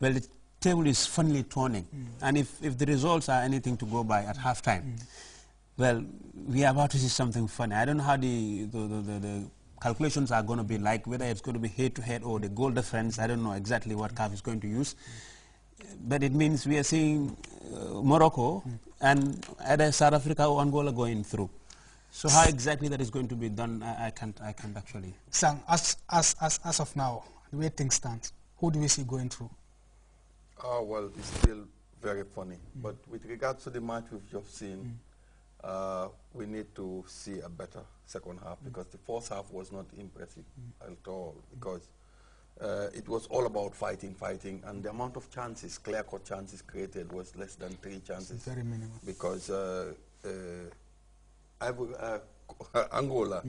well, the table is finally turning. And if the results are anything to go by at halftime, well, we are about to see something funny. I don't know how the calculations are going to be like, whether it's going to be head-to-head or the goal difference. I don't know exactly what CAF is going to use. But it means we are seeing Morocco and either South Africa or Angola going through. So how exactly that is going to be done, I can't actually. Sang, as of now, the way things stand, who do we see going through? Well, it's still very funny. But with regards to the match we've just seen, we need to see a better second half, because the first half was not impressive at all, because it was all about fighting, and the amount of chances, clear-cut chances created was less than 3 chances. It's very minimal. Because Angola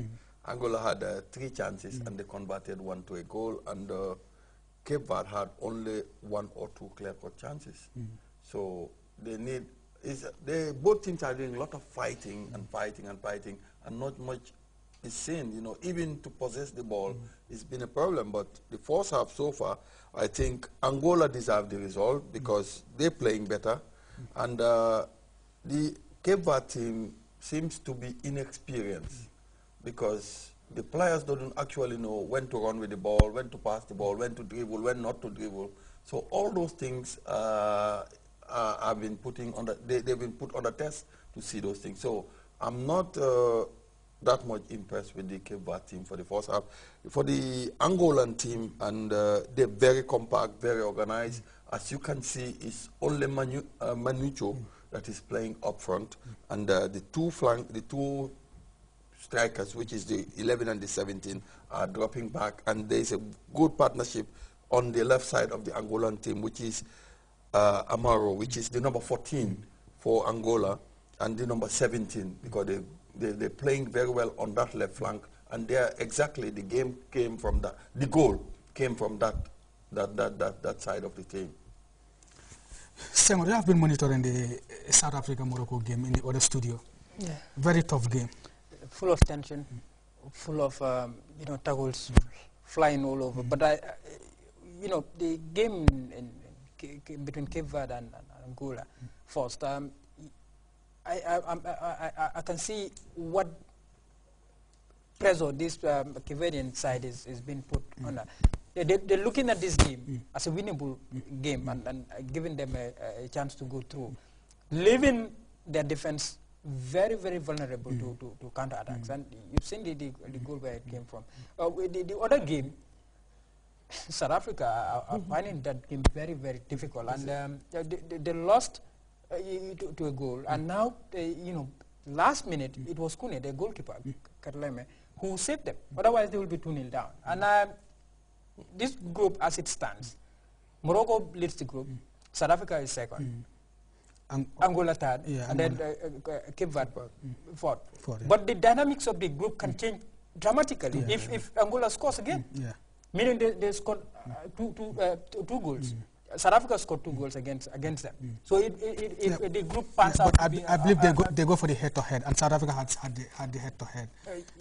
had 3 chances and they converted 1 to a goal, and Cape Verde had only 1 or 2 clear-cut chances. So they need, both teams are doing a lot of fighting and not much is seen. You know, even to possess the ball, it's been a problem. But the first half so far, I think Angola deserved the result because they're playing better, and the Cape Verde team seems to be inexperienced because the players don't actually know when to run with the ball, when to pass the ball, when to dribble, when not to dribble. So all those things have been they've been put under test to see those things. So I'm not that much impressed with the Cape Verde team for the first half. For the Angolan team, and they're very compact, very organized. As you can see, it's only Manucho that is playing up front, and the two strikers, which is the 11 and the 17, are dropping back, and there's a good partnership on the left side of the Angolan team, which is Amaro, which is the number 14 for Angola, and the number 17, because they're playing very well on that left flank, and the game came from that, the goal came from that side of the team. Senghor, you have been monitoring the South Africa-Morocco game in the other studio. Yeah. Very tough game. Full of tension, full of tackles flying all over. But the game between Cape Verde and Angola first. I can see what pressure this Cape Verdean side is being put on. They're looking at this game as a winnable game and giving them a chance to go through, leaving their defense very, very vulnerable to counter-attacks. And you've seen the goal where it came from. The other game, South Africa are finding that game very, very difficult. And they lost to a goal. And now, last minute, it was Kune, the goalkeeper, Karleme, who saved them. Otherwise, they will be 2-0 down. And this group, as it stands, Morocco leads the group, South Africa is second, Angola third, and then Cape Verde fourth. But the dynamics of the group can change dramatically if Angola scores again, meaning they scored two goals. South Africa scored 2 goals against them. So the group pans out. I believe they go for the head-to-head, and South Africa had the head-to-head.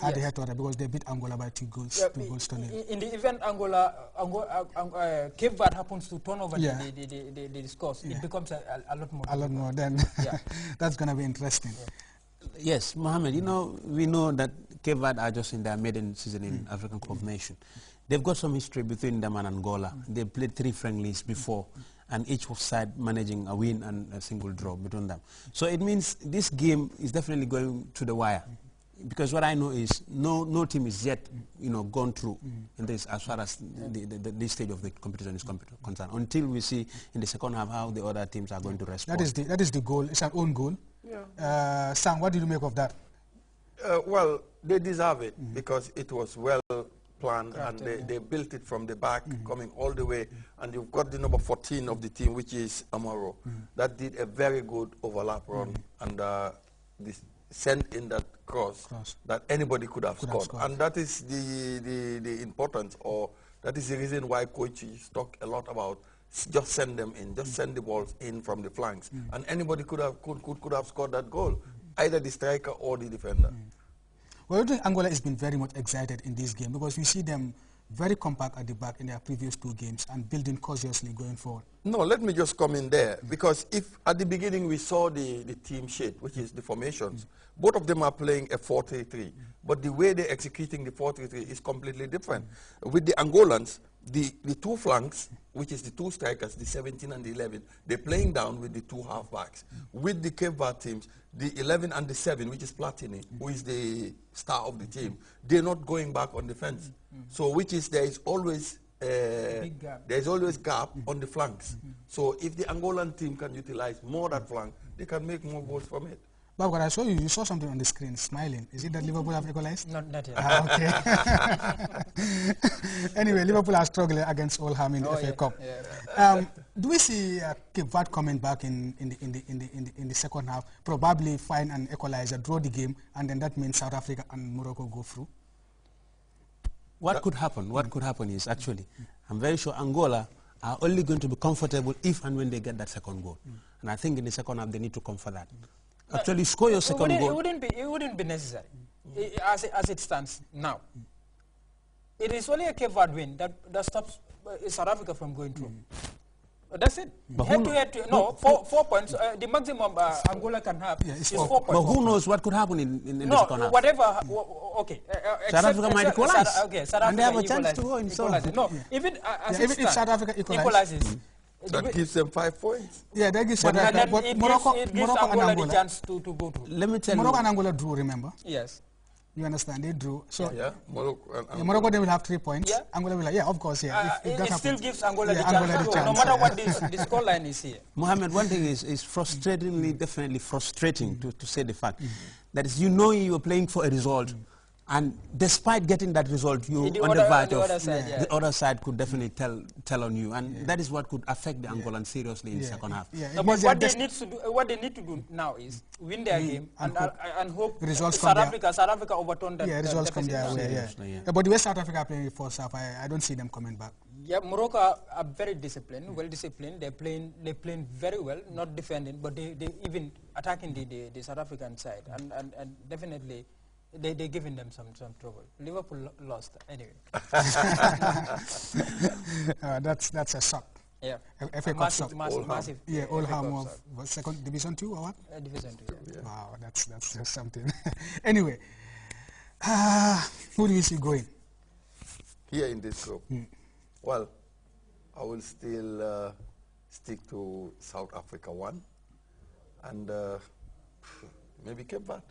Had the head-to-head because they beat Angola by 2 goals. 2 goals to 0. In the event Cape Verde happens to turn over the scores, it becomes a lot more. A lot more. Then that's going to be interesting. Yes, Mohammed. We know that Cape Verde are just in their maiden season in African Cup of Nations. They've got some history between them and Angola. They played 3 friendlies before, and each side managing a win and a single draw between them. So it means this game is definitely going to the wire, because what I know is no team is yet gone through in this as far as this stage of the competition is concerned. Until we see in the second half how the other teams are going to respond. That is the goal. It's an own goal. Yeah. Sam, what do you make of that? Well, they deserve it because it was well planned, and they built it from the back, coming all the way, and you've got the number 14 of the team, which is Amaro, that did a very good overlap run, and sent in that cross that anybody could have scored. And that is the importance, or that is the reason why coaches talk a lot about just send them in, just send the balls in from the flanks, and anybody could have scored that goal, either the striker or the defender. Well, I think Angola has been very much excited in this game because we see them very compact at the back in their previous 2 games and building cautiously going forward. No, let me just come in there, because if at the beginning we saw the team sheet, which is the formations, both of them are playing a 4-3-3, but the way they're executing the 4-3-3 is completely different. With the Angolans, the two flanks, which is the two strikers, the 17 and the 11, they're playing down with the two halfbacks. With the Cape Verde teams, the 11 and the 7, which is Platini, who is the star of the team, they're not going back on defense. So which is there is always gap on the flanks. So if the Angolan team can utilize more that flank, they can make more goals from it. But what I saw you saw something on the screen, smiling. Is it that Liverpool have equalized? Not yet. Okay. Anyway, Liverpool are struggling against Oldham in the FA Cup. Yeah. Do we see Cape Verde coming back in the second half? Probably find an equalizer, draw the game, and then that means South Africa and Morocco go through. What could happen? What could happen is actually, I'm very sure Angola are only going to be comfortable if and when they get that second goal. And I think in the second half they need to come for that. Actually, score your second goal. It wouldn't be necessary, as it stands now. It is only a Cape Verde win that stops South Africa from going through. That's it. No, 4 points. The maximum Angola can have is 4 points. But who knows what could happen in the second half? Whatever. Okay. South Africa might equalize. South Africa and they have a chance to go in. No, even if South Africa equalizes. That gives them 5 points. Yeah, that gives South Africa. But Morocco and Angola the chance to go through. Let me tell you. Morocco and Angola drew, remember? Yes. You understand? They drew. So Morocco they will have 3 points. Yeah. Angola will of course, yeah. If it still gives Angola the chance. No matter what the scoreline is here. Mohammed, one thing is frustratingly, definitely frustrating to say the fact. That is, you are playing for a result, and despite getting that result, you on the verge of the other side could definitely tell on you, and that is what could affect the Angolans seriously in the second half. No, but what they need to do now is win their game and hope South Africa overturn that. Yeah, results come their way. But the way South Africa are playing the first half, I don't see them coming back. Yeah, Morocco are very disciplined, well disciplined. They're playing very well, not defending, but they even attacking the South African side, and definitely. They're giving them some trouble. Liverpool lost anyway. That's a shock. Yeah. FA Cup shock. Massive. Yeah, Oldham of second Division 2 or what? Division 2. Yeah. Wow, that's just something. Anyway, who do you see going? Here in this group? Well, I will still stick to South Africa 1, and maybe Cape Verde.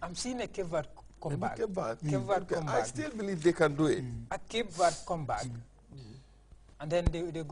I'm seeing a Cape Verde come back. Cape Verde. Cape Verde come back. I still believe they can do it. A Cape Verde come back, and then they go.